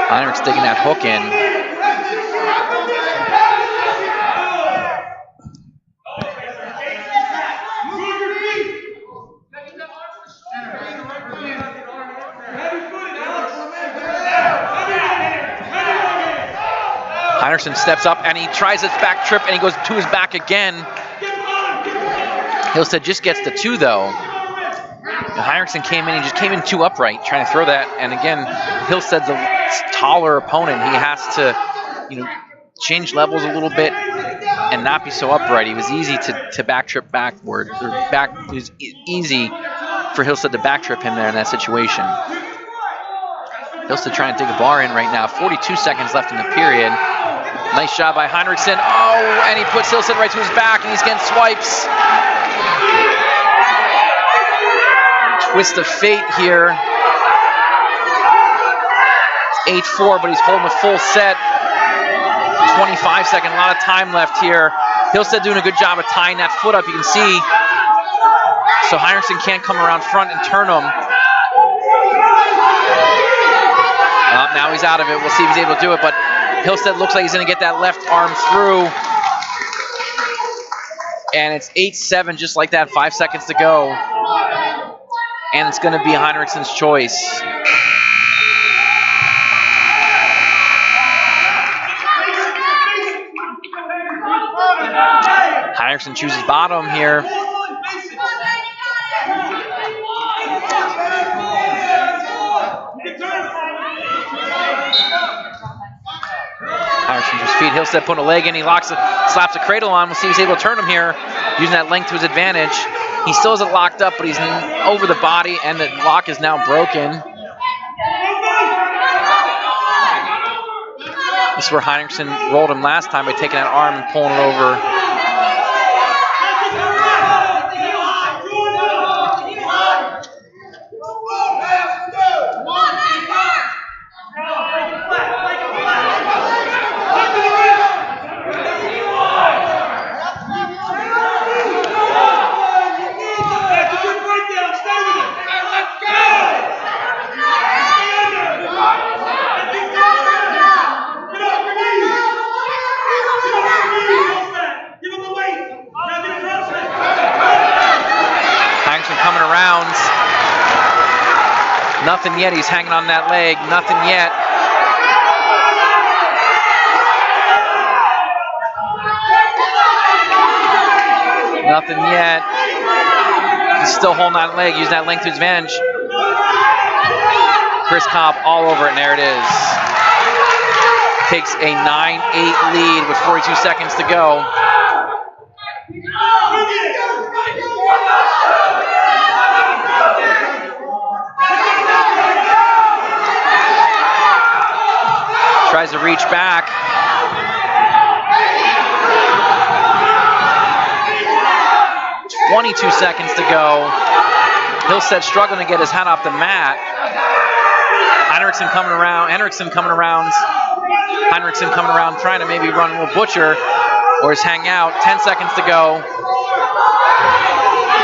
Heinrich's digging that hook in. Heinrichson steps up and he tries his back trip and he goes to his back again. Hillstead just gets the 2 though. Heinrichson came in, he just came in too upright trying to throw that. And again, Hillstead's a taller opponent. He has to, change levels a little bit and not be so upright. He was easy to back trip backward. It was easy for Hillstead to back trip him there in that situation. Hillstead trying to dig a bar in right now. 42 seconds left in the period. Nice job by Heinrichson. Oh, and he puts Hillstead right to his back, and he's getting swipes. Twist of fate here. It's 8-4, but he's holding a full set. 25 seconds, a lot of time left here. Hillstead doing a good job of tying that foot up, you can see. So Heinrichson can't come around front and turn him. Now he's out of it. We'll see if he's able to do it, but Hillstead looks like he's going to get that left arm through. And it's 8-7, just like that, 5 seconds to go. And it's going to be Heinrichson's choice. Heinrichson chooses bottom here. Heinrichson just feet. Hillstead putting a leg in. He slaps a cradle on. We'll see if he's able to turn him here, using that length to his advantage. He still isn't locked up, but he's over the body, and the lock is now broken. This is where Heinrichson rolled him last time by taking that arm and pulling it over. Coming around. Nothing yet. He's hanging on that leg. Nothing yet. Nothing yet. He's still holding that leg, using that length to his advantage. Chris Cobb all over it, and there it is. Takes a 9-8 lead with 42 seconds to go. Tries to reach back. .22 seconds to go. Hillstead struggling to get his hand off the mat. Heinrichson coming around. Heinrichson coming around, trying to maybe run a little butcher or just hang out. 10 seconds to go.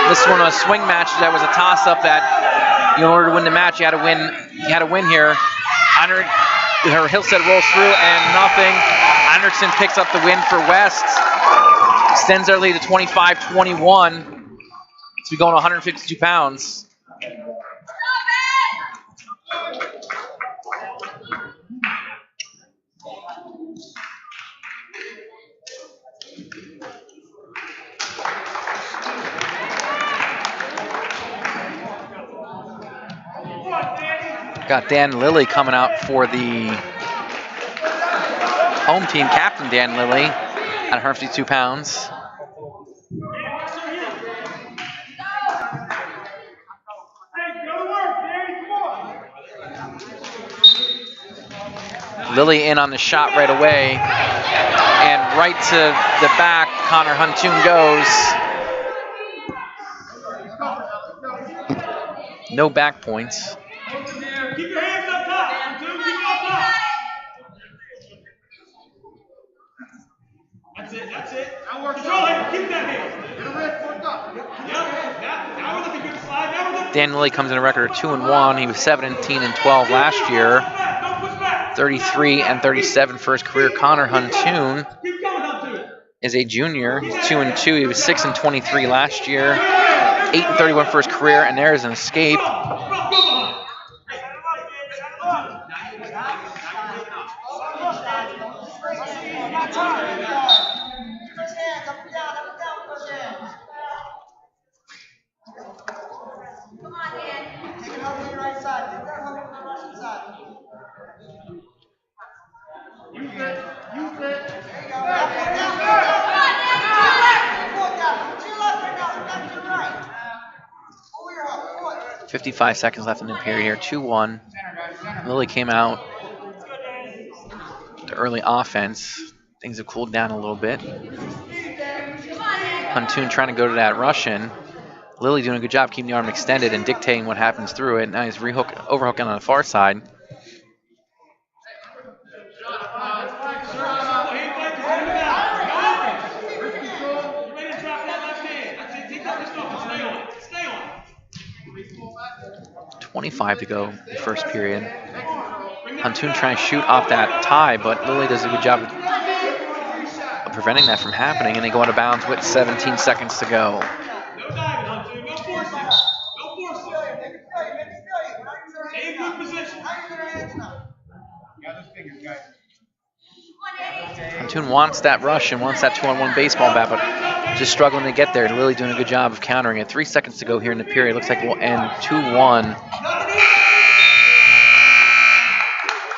This one was a swing match. That was a toss-up that, in order to win the match, you had to win here. Hillstead rolls through and nothing. Heinrichson picks up the win for West. Extends their lead to 25-21. So we go to 152 pounds. Got Dan Lilly coming out for the home team, captain Dan Lilly, at 152 pounds. Lilly in on the shot right away. And right to the back, Connor Huntoon goes. No back points. Keep your hands up top. Huntoon, keep it up top. That's it, that's it. Control it, keep that hand. Get a wrist, work up. Yep, now we're looking good slide. Now we're looking. Dan Lilly comes in a record of 2-1. He was 17-12 last year. 33 and 37 for his career. Connor Huntoon is a junior. He's 2-2. He was 6-23 last year. 8-31 for his career, and there is an escape. You good. 55 seconds left in the period here. 2-1. Lilly came out to early offense. Things have cooled down a little bit. Huntoon trying to go to that Russian. Lilly doing a good job keeping the arm extended and dictating what happens through it. Now he's overhooking on the far side. .25 to go in the first period. Huntoon trying to shoot off that tie, but Lilly does a good job of preventing that from happening, and they go out of bounds with 17 seconds to go. No diving, Huntoon. No forcing. No forcing. Stay in good position. Huntoon wants that rush and wants that 2-on-1 baseball bat, but just struggling to get there. Lilly doing a good job of countering it. 3 seconds to go here in the period. Looks like we'll end 2-1.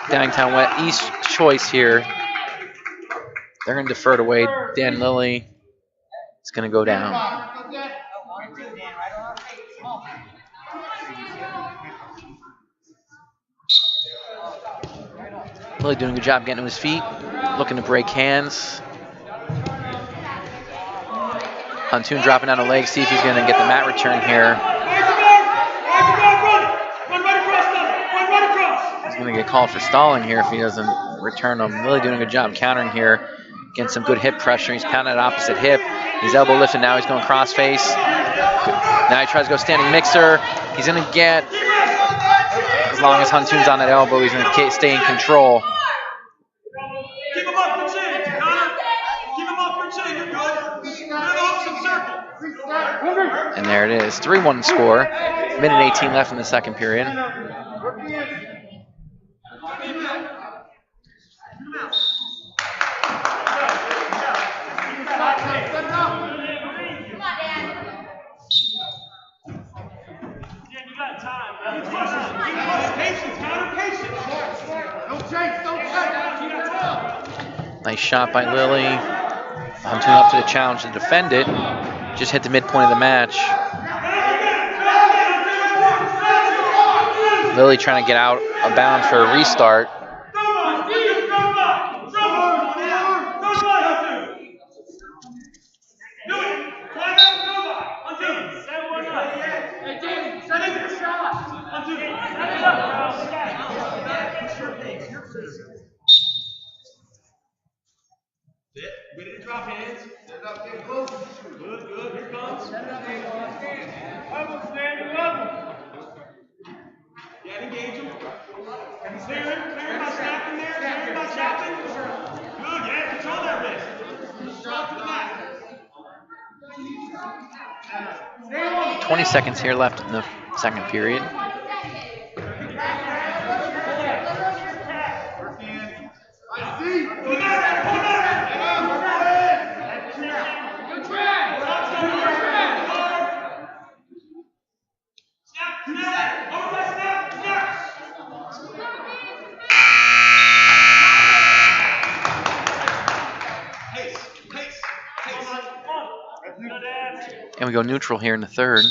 Downingtown West East choice here. They're going to defer it away. Dan Lilly is going to go down. Lilly doing a good job getting to his feet, looking to break hands. Huntoon dropping down a leg, see if he's going to get the mat return here. He's going to get called for stalling here if he doesn't return them. Lilly doing a good job countering here, getting some good hip pressure. He's pounding at opposite hip. He's elbow lifting now. He's going cross face. Now he tries to go standing mixer. He's going to get, as long as Huntoon's on that elbow, he's going to stay in control. Keep him off your chin, Connor. Keep him off your chin. You're good. And there it is. 3-1 score. Minute 18 left in the second period. Nice shot by Lilly. Huntoon up to the challenge to defend it. Just hit the midpoint of the match. Lilly trying to get out of bounds for a restart. Ready to drop hands. Set up, get close. Good, good. Here comes. Set it up, get close. Level, stand level. Yeah, engage him. Clearing by snapping there. Clearing by chopping. Good, yeah, control that wrist. Drop to the mat. 20 seconds here left in the second period. And we go neutral here in the third.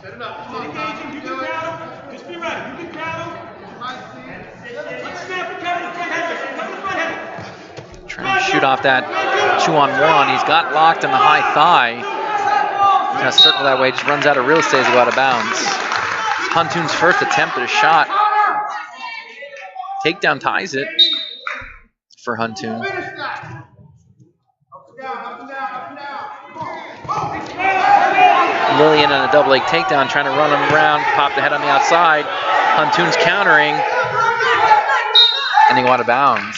Set it up. Engage him. You can crowd him. Just be ready. You can crowd him. Trying to shoot off that 2-on-1. He's got locked in the high thigh. He's going to circle that way. Just runs out of real estate as he go out of bounds. It's Huntoon's first attempt at a shot. Takedown ties it for Huntoon. Lilly in on a double leg takedown, trying to run him around, pop the head on the outside. Huntoon's countering, and they go out of bounds.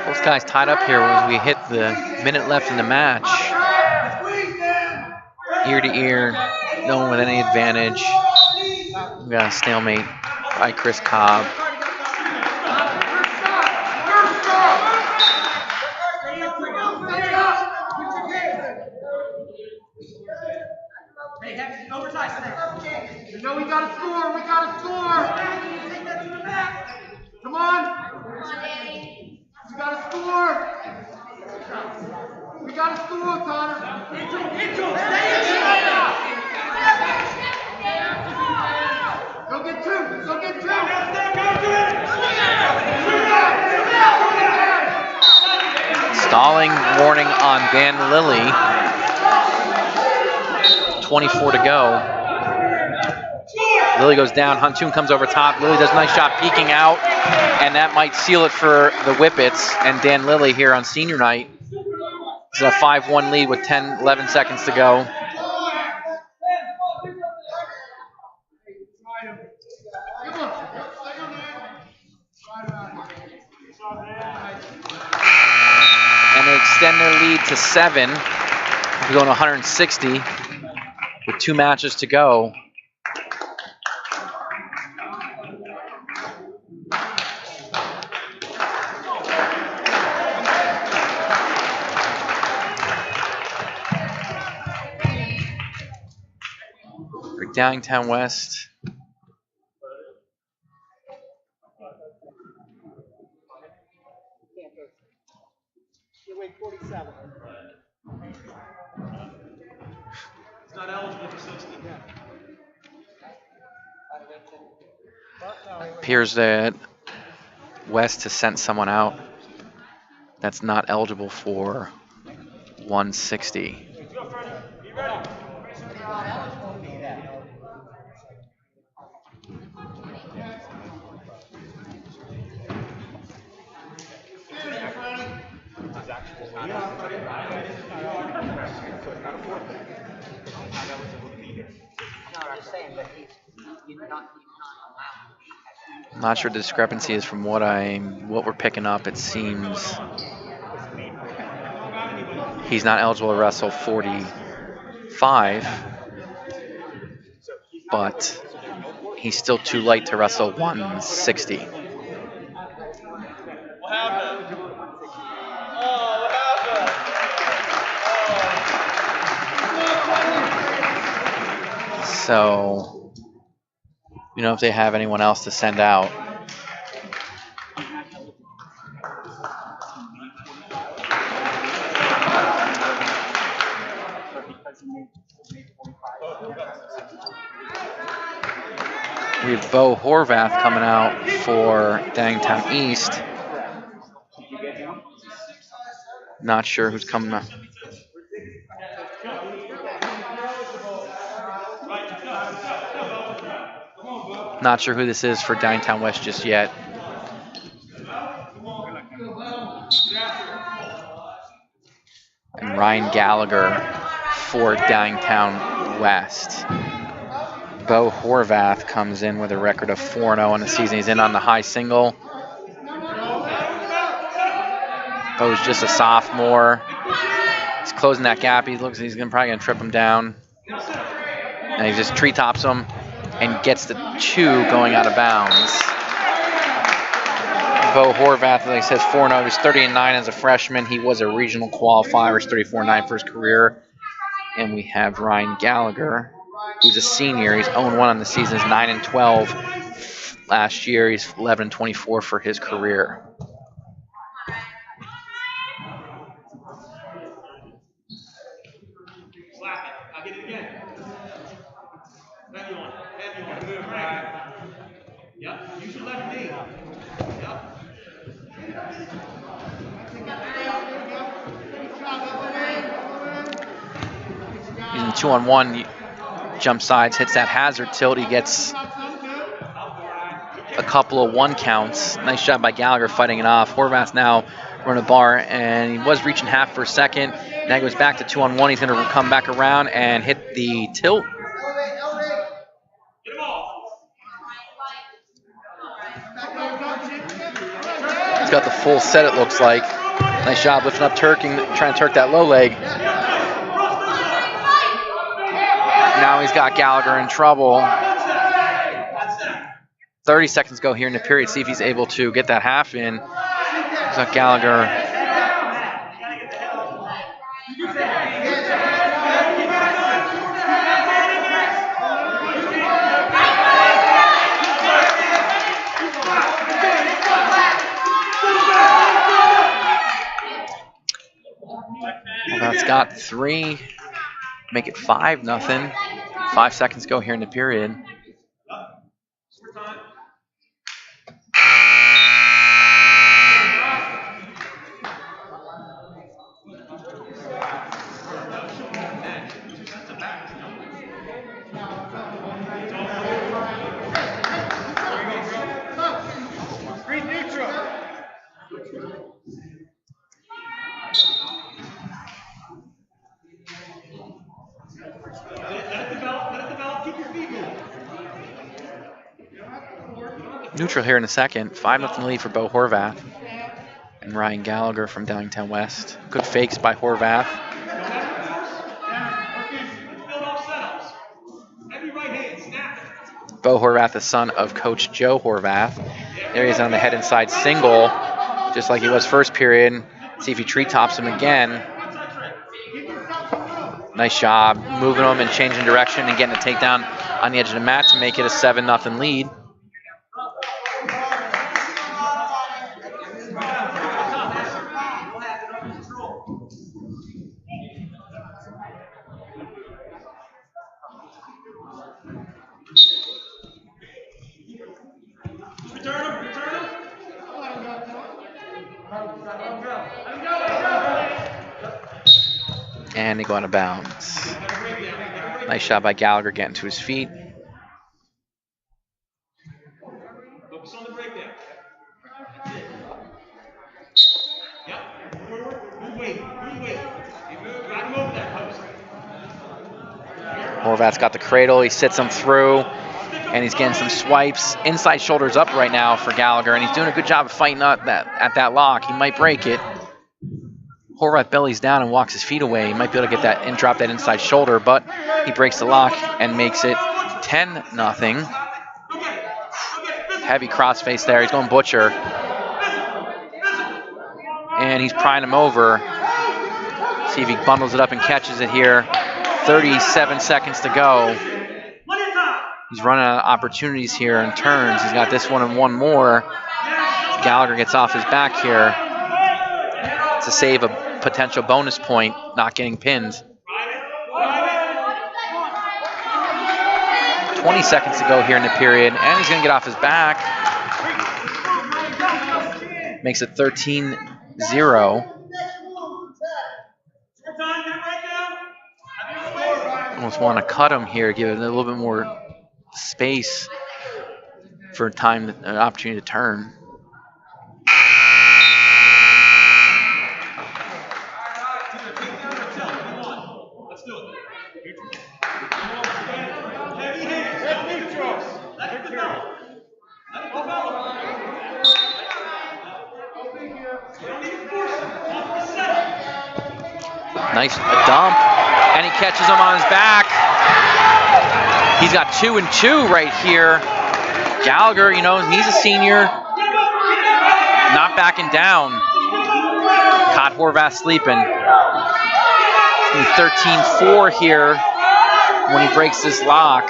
Both guys tied up here as we hit the minute left in the match. Ear to ear, no one with any advantage. We got a stalemate by Chris Cobb. No, we gotta score, we gotta score! Come on! We gotta score! We gotta score, Connor! Intro, stay in! Go get two! Go get two! Stalling warning on Dan Lilly. 24 to go. Lilly goes down. Huntoon comes over top. Lilly does a nice job peeking out, and that might seal it for the Whippets. And Dan Lilly here on senior night is a 5-1 lead with 11 seconds to go. And they extend their lead to 7. We're going 160 with 2 matches to go. Downingtown West. You weigh 47. It's not eligible for 60. Appears that West has sent someone out that's not eligible for 160. I'm not sure the discrepancy is from what we're picking up. It seems he's not eligible to wrestle 45, but he's still too light to wrestle 160. What happened? Oh, what happened? So, if they have anyone else to send out. We have Bo Horvath coming out for Downingtown East. Not sure who's coming out. Not sure who this is for Downingtown West just yet. And Ryan Gallagher for Downingtown West. Bo Horvath comes in with a record of 4-0 in the season. He's in on the high single. Bo's just a sophomore. He's closing that gap. He looks he's probably gonna trip him down. And he just treetops him and gets the 2 going out of bounds. Bo Horvath, as I said, 4-0. He was 30-9 as a freshman. He was a regional qualifier. He's 34-9 for his career. And we have Ryan Gallagher, who's a senior. He's 0-1 on the season. He's 9-12 last year. He's 11-24 for his career. Slap it. I'll get it again. Heavy on. Heavy on. Good. Right. Yep. Use your left knee. Yep. Using 2-on-1, jump sides, hits that hazard tilt. He gets a couple of 1 counts. Nice job by Gallagher fighting it off. Horvath now running a bar, and he was reaching half for a second. Now he goes back to 2-on-1. He's going to come back around and hit the tilt. He's got the full set, it looks like. Nice job lifting up Turking, trying to Turk that low leg. Now he's got Gallagher in trouble. 30 seconds go here in the period. See if he's able to get that half in. He's got Gallagher. Well, that's got 3. Make it 5-0. 5 seconds go here in the period. Neutral here in a second. 5-0 lead for Bo Horvath and Ryan Gallagher from Downingtown West. Good fakes by Horvath. Bo Horvath, the son of Coach Joe Horvath. There he is on the head inside single, just like he was first period. See if he tree tops him again. Nice job moving him and changing direction and getting a takedown on the edge of the mat to make it a 7-0 lead. And they go out of bounds. Nice shot by Gallagher getting to his feet. Focus on the breakdown. Yep. Move weight. Move weight. Drive him over that post. Horvath's got the cradle. He sits him through. And he's getting some swipes. Inside shoulders up right now for Gallagher. And he's doing a good job of fighting up at that lock. He might break it. Horvath bellies down and walks his feet away. He might be able to get that and drop that inside shoulder, but he breaks the lock and makes it 10-0. Heavy crossface there. He's going butcher. And he's prying him over. See if he bundles it up and catches it here. 37 seconds to go. He's running out of opportunities here and turns. He's got this one and one more. Gallagher gets off his back here to save a potential bonus point, not getting pinned. 20 seconds to go here in the period, and he's going to get off his back. Makes it 13-0. Almost want to cut him here, give it a little bit more space for time, an opportunity to turn. Nice dump, and he catches him on his back. He's got 2 and 2 right here. Gallagher, you know, he's a senior, not backing down. Caught Horvath sleeping. It's going to be 13-4 here when he breaks this lock.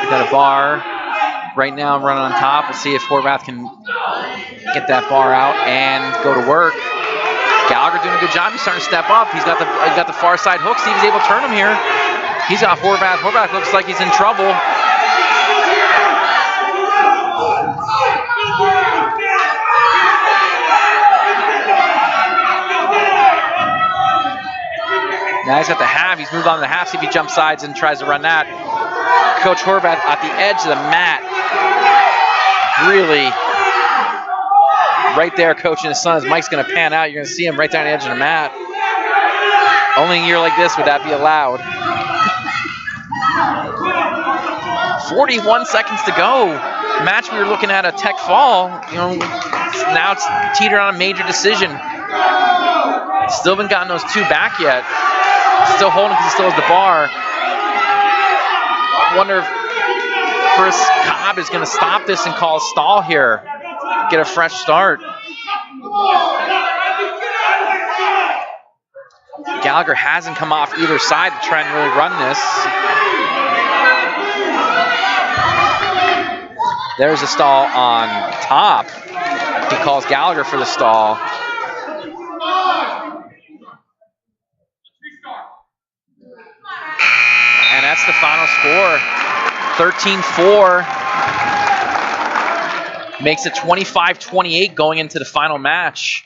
Got a bar. Right now I'm running on top. We'll see if Horvath can get that bar out and go to work. Gallagher doing a good job. He's starting to step up. He's got the far side hook. See if he's able to turn him here. He's got Horvath. Horvath looks like he's in trouble. Now he's got the half. He's moved on to the half. See if he jumps sides and tries to run that. Coach Horvath at the edge of the mat. Really right there coaching his son. As Mike's going to pan out, you're going to see him right there on the edge of the mat. Only a year like this would that be allowed. 41 seconds to go. Match we were looking at a tech fall. You know, now it's teetered on a major decision. Still haven't gotten those 2 back yet. Still holding because he still has the bar. I wonder if Chris Cobb is going to stop this and call a stall here. Get a fresh start. Gallagher hasn't come off either side to try and really run this. There's a stall on top. He calls Gallagher for the stall. And that's the final score. 13-4. Makes it 25-28 going into the final match.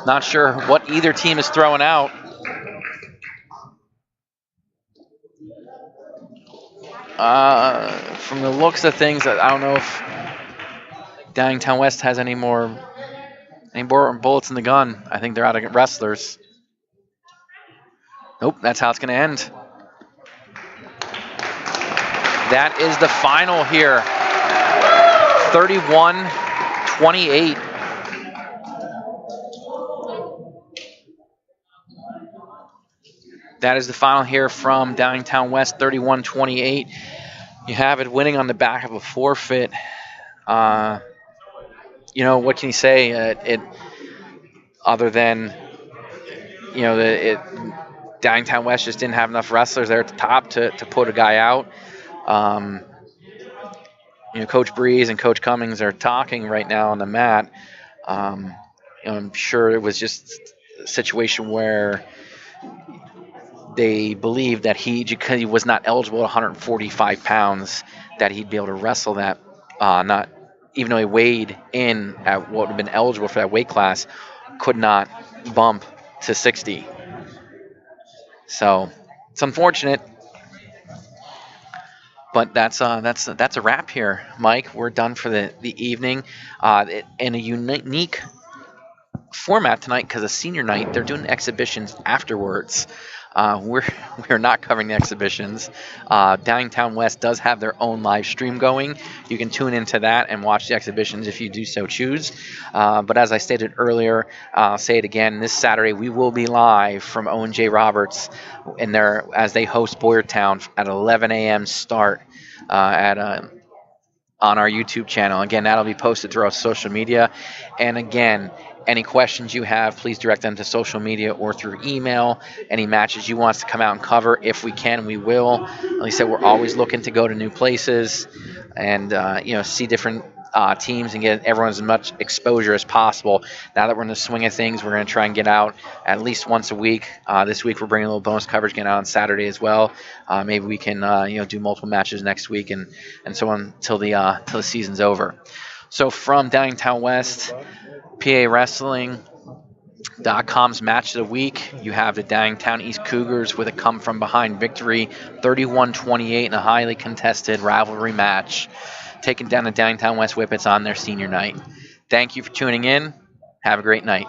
Not sure what either team is throwing out. From the looks of things, I don't know if Downingtown West has any more bullets in the gun. I think they're out of wrestlers. Nope, that's how it's going to end. That is the final here. 31-28. That is the final here from Downingtown West, 31-28. You have it winning on the back of a forfeit. You know, what can you say? Other than, you know, Downingtown West just didn't have enough wrestlers there at the top to put a guy out. You know, Coach Breeze and Coach Cummings are talking right now on the mat. You know, I'm sure it was just a situation where they believed that because he was not eligible at 145 pounds, that he'd be able to wrestle that. Not even though he weighed in at what would have been eligible for that weight class, could not bump to 60. So it's unfortunate, but that's a wrap here, Mike. We're done for the evening. In a unique format tonight, because of senior night, they're doing exhibitions afterwards. We're not covering the exhibitions. Downingtown West does have their own live stream going. You can tune into that and watch the exhibitions if you do so choose. But as I stated earlier, I'll say it again, this Saturday we will be live from Owen J. Roberts as they host Boyertown at 11 a.m. start on our YouTube channel. Again, that'll be posted throughout social media. And again, any questions you have, please direct them to social media or through email. Any matches you want us to come out and cover, if we can, we will. Like I said, we're always looking to go to new places and you know, see different teams and get everyone as much exposure as possible. Now that we're in the swing of things, we're going to try and get out at least once a week. This week we're bringing a little bonus coverage, getting out on Saturday as well. Maybe we can you know, do multiple matches next week and so on till the season's over. So from Downingtown West, PA Wrestling.com's match of the week, you have the Downingtown East Cougars with a come-from-behind victory, 31-28 in a highly contested rivalry match, taking down the Downingtown West Whippets on their senior night. Thank you for tuning in. Have a great night.